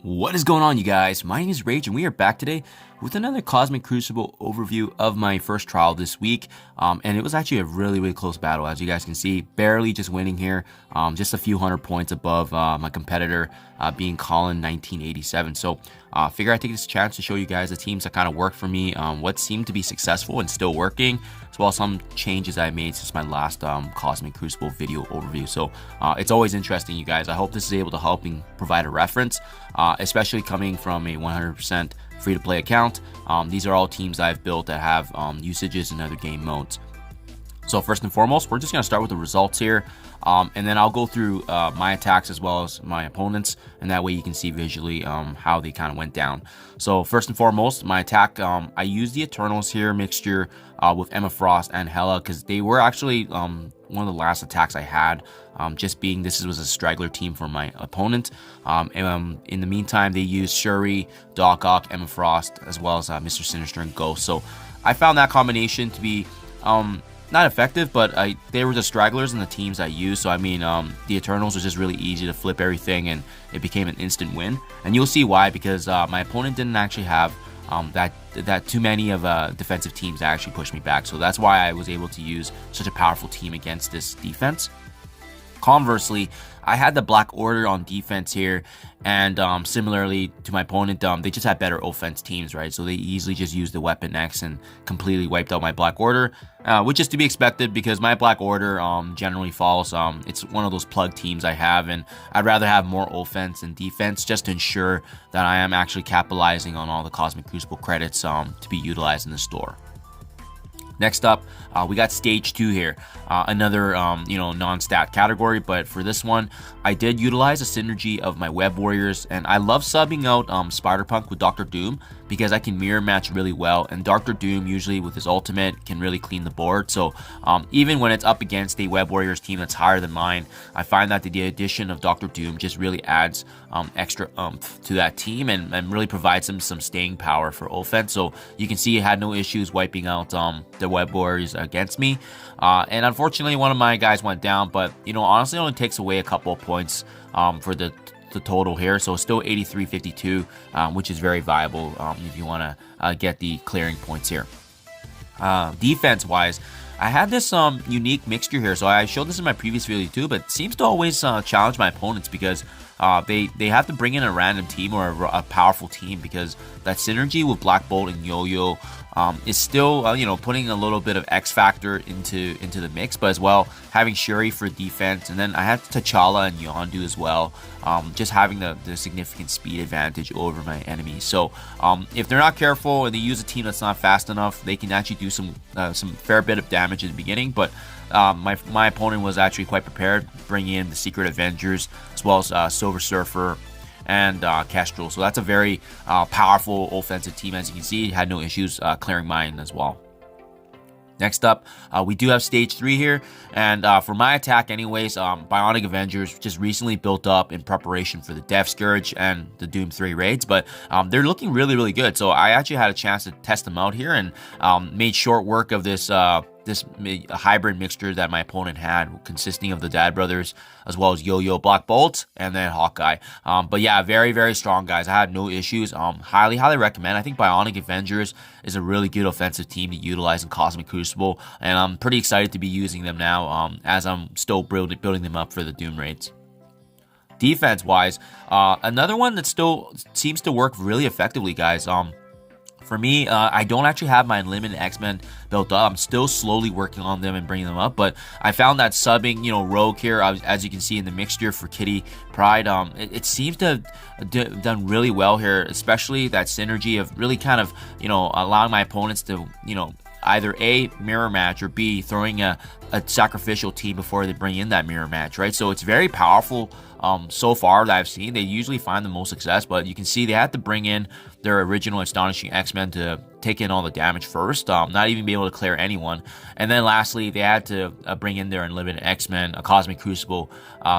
What is going on, you guys? My name is Rayge, and we are back today with another Cosmic Crucible overview of my first trial this week. And it was actually a really close battle, as you guys can see. Barely just winning here, just a few hundred points above my competitor, being Colin 1987. So figure I'd take this chance to show you guys the teams that kind of worked for me, what seemed to be successful and still working, as well as some changes I made since my last Cosmic Crucible video overview. So it's always interesting, you guys. I hope this is able to help and provide a reference, especially coming from a 100% free-to-play account. These are all teams I've built that have usages in other game modes. So first and foremost, we're just going to start with the results here, and then I'll go through my attacks as well as my opponents, and that way you can see visually how they kind of went down. So first and foremost, my attack, I used the Eternals here mixture with Emma Frost and Hela, because they were actually one of the last attacks I had, just being this was a straggler team for my opponent. In the meantime, they used Shuri, Doc Ock, Emma Frost, as well as Mr. Sinister and Ghost. So I found that combination to be not effective, but they were the stragglers in the teams I used. So I mean, the Eternals was just really easy to flip everything, and it became an instant win. And you'll see why, because my opponent didn't actually have that too many of defensive teams that actually pushed me back. So that's why I was able to use such a powerful team against this defense. Conversely, I had the Black Order on defense here, and similarly to my opponent, they just had better offense teams, right? So they easily just used the Weapon X and completely wiped out my Black Order, which is to be expected because my Black Order generally falls. It's one of those plug teams I have, and I'd rather have more offense and defense just to ensure that I am actually capitalizing on all the Cosmic Crucible credits to be utilized in the store. Next up, we got stage 2 here, another non-stat category, but for this one, I did utilize a synergy of my Web Warriors, and I love subbing out Spider-Punk with Dr. Doom because I can mirror match really well, and Dr. Doom usually with his ultimate can really clean the board. So even when it's up against a Web Warriors team that's higher than mine, I find that the addition of Dr. Doom just really adds extra oomph to that team and really provides them some staying power for offense. So you can see I had no issues wiping out the Web Warriors against me, and unfortunately one of my guys went down, but honestly it only takes away a couple of points for the total here, so it's still 83-52, which is very viable if you want to get the clearing points here. Defense wise, I had this unique mixture here, so I showed this in my previous video too, but it seems to always challenge my opponents because they have to bring in a random team or a powerful team, because that synergy with Black Bolt and Yo-Yo is still putting a little bit of X factor into the mix, but as well having Shuri for defense, and then I had T'Challa and Yondu as well, just having the significant speed advantage over my enemies. So if they're not careful and they use a team that's not fast enough, they can actually do some fair bit of damage in the beginning. But my opponent was actually quite prepared, bringing in the Secret Avengers as well as Silver Surfer and Kestrel. So that's a very powerful offensive team. As you can see, had no issues clearing mine as well. Next up, we do have stage 3 here, and for my attack anyways, Bionic Avengers just recently built up in preparation for the Death Scourge and the Doom 3 raids, but they're looking really good. So I actually had a chance to test them out here and made short work of this hybrid mixture that my opponent had, consisting of the Dad Brothers as well as Yo-Yo, Black Bolt, and then Hawkeye. But yeah, very strong guys. I had no issues. Highly recommend. I think Bionic Avengers is a really good offensive team to utilize in Cosmic Crucible, and I'm pretty excited to be using them now as I'm still building them up for the Doom raids. Defense wise, another one that still seems to work really effectively, guys. For me, I don't actually have my Unlimited X-Men built up. I'm still slowly working on them and bringing them up, but I found that subbing, Rogue here, as you can see in the mixture for Kitty Pryde, it seems to have done really well here, especially that synergy of really kind of, allowing my opponents to, either A, mirror match, or B, throwing a sacrificial team before they bring in that mirror match, right? So it's very powerful so far that I've seen. They usually find the most success, but you can see they had to bring in their original Astonishing X-Men to take in all the damage first, not even be able to clear anyone. And then lastly, they had to bring in their Unlimited X-Men, a Cosmic Crucible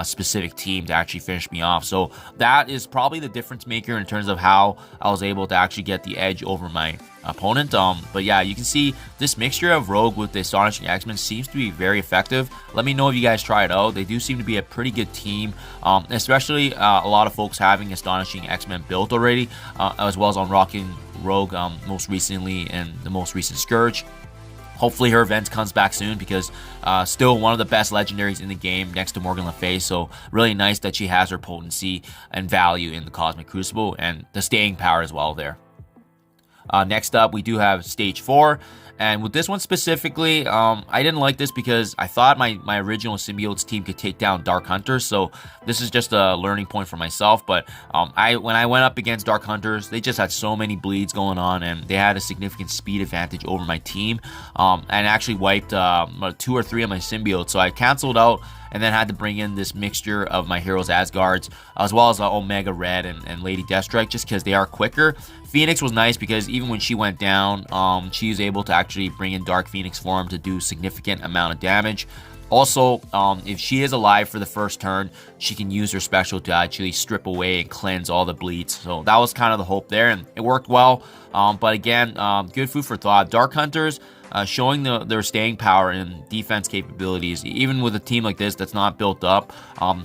specific team to actually finish me off. So that is probably the difference maker in terms of how I was able to actually get the edge over my opponent. But yeah, you can see this mixture of Rogue with the Astonishing X-Men seems to be very effective. Let me know if you guys try it out. They do seem to be a pretty good team, especially a lot of folks having Astonishing X-Men built already, as well as on rocking Rogue most recently in the most recent Scourge. Hopefully her event comes back soon, because still one of the best legendaries in the game next to Morgan Le Fay. So really nice that she has her potency and value in the Cosmic Crucible and the staying power as well there. Next up, we do have Stage 4. And with this one specifically, I didn't like this because I thought my original Symbiotes team could take down Dark Hunters. So this is just a learning point for myself. But when I went up against Dark Hunters, they just had so many bleeds going on, and they had a significant speed advantage over my team, and actually wiped 2 or 3 of my Symbiotes. So I canceled out and then had to bring in this mixture of my Heroes Asgards, as well as Omega Red and Lady Deathstrike, just because they are quicker. Phoenix was nice because even when she went down, she was able to actually bring in Dark Phoenix form to do significant amount of damage. Also, if she is alive for the first turn, she can use her special to actually strip away and cleanse all the bleeds. So that was kind of the hope there, and it worked well. But again, good food for thought. Dark Hunters showing their staying power and defense capabilities, even with a team like this that's not built up.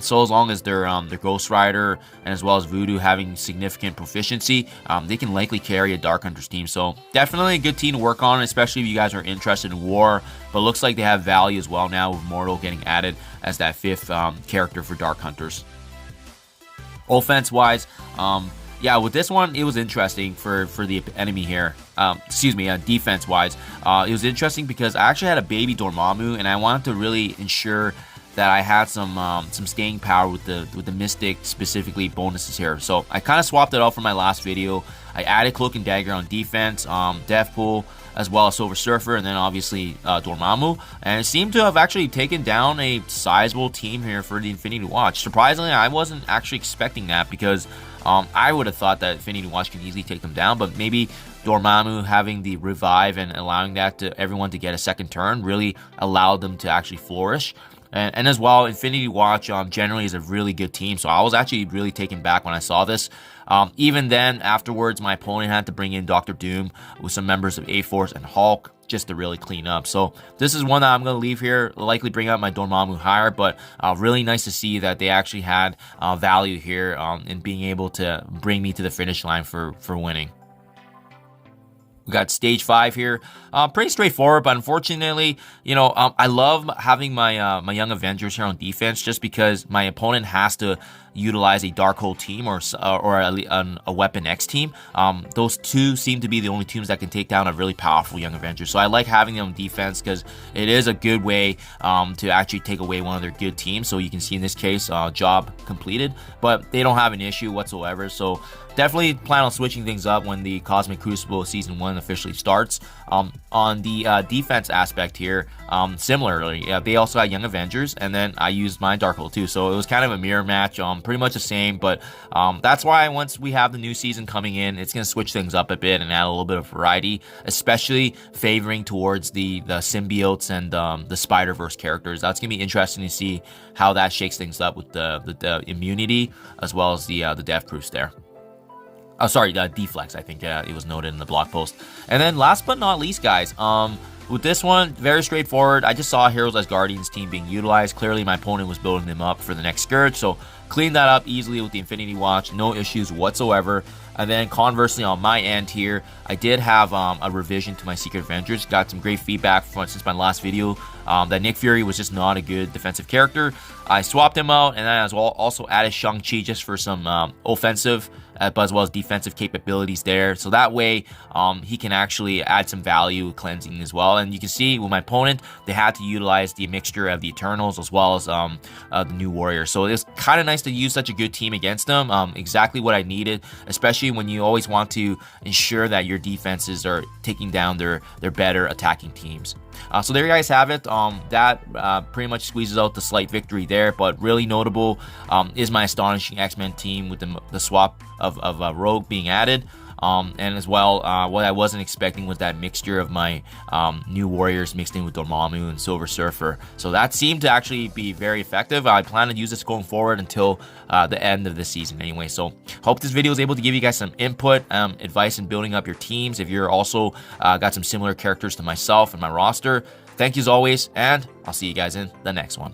So as long as their Ghost Rider and as well as Voodoo having significant proficiency, they can likely carry a Dark Hunters team. So definitely a good team to work on, especially if you guys are interested in War. But looks like they have value as well now, with Mortal getting added as that 5th character for Dark Hunters. Offense-wise, yeah, with this one, it was interesting for the enemy here. Defense-wise, it was interesting because I actually had a baby Dormammu, and I wanted to really ensure that I had some staying power with the Mystic, specifically bonuses here. So I kind of swapped it out from my last video. I added Cloak and Dagger on defense, Deathpool, as well as Silver Surfer, and then obviously Dormammu. And it seemed to have actually taken down a sizable team here for the Infinity Watch. Surprisingly, I wasn't actually expecting that, because I would have thought that Infinity Watch could easily take them down, but maybe Dormammu having the revive and allowing that to everyone to get a second turn really allowed them to actually flourish. And as well, Infinity Watch generally is a really good team, so I was actually really taken back when I saw this. Even then, afterwards, my opponent had to bring in Dr. Doom with some members of A-Force and Hulk just to really clean up. So this is one that I'm going to leave here, likely bring up my Dormammu higher, but really nice to see that they actually had value here in being able to bring me to the finish line for winning. We got Stage 5 here. Pretty straightforward, but unfortunately, I love having my my Young Avengers here on defense, just because my opponent has to utilize a Darkhold team or a Weapon X team. Those two seem to be the only teams that can take down a really powerful Young Avengers. So I like having them on defense because it is a good way to actually take away one of their good teams. So you can see in this case, job completed, but they don't have an issue whatsoever. So definitely plan on switching things up when the Cosmic Crucible Season 1 officially starts. On the defense aspect here, similarly, they also had Young Avengers, and then I used my Darkhold too. So it was kind of a mirror match, pretty much the same, but that's why once we have the new season coming in, it's going to switch things up a bit and add a little bit of variety, especially favoring towards the symbiotes and the Spider-Verse characters. That's going to be interesting to see how that shakes things up with the immunity as well as the death proofs there. Oh, sorry, deflex, I think it was noted in the blog post. And then last but not least, guys, with this one, very straightforward. I just saw Heroes as Guardians team being utilized. Clearly, my opponent was building them up for the next Scourge, so cleaned that up easily with the Infinity Watch. No issues whatsoever. And then conversely, on my end here, I did have a revision to my Secret Avengers. Got some great feedback since my last video that Nick Fury was just not a good defensive character. I swapped him out, and then as well also added Shang-Chi just for some offensive but as well as defensive capabilities there. So that way, he can actually add some value cleansing as well. And you can see with my opponent, they had to utilize the mixture of the Eternals as well as the New Warrior. So it's kind of nice to use such a good team against them. Exactly what I needed, especially when you always want to ensure that your defenses are taking down their better attacking teams. So there you guys have it. That pretty much squeezes out the slight victory there, but really notable is my Astonishing X-Men team with the swap of Rogue being added. And as well, what I wasn't expecting was that mixture of my new warriors mixed in with Dormammu and Silver Surfer. So that seemed to actually be very effective. I plan to use this going forward until the end of the season anyway. So hope this video is able to give you guys some input, advice in building up your teams if you're also got some similar characters to myself and my roster. Thank you as always, and I'll see you guys in the next one.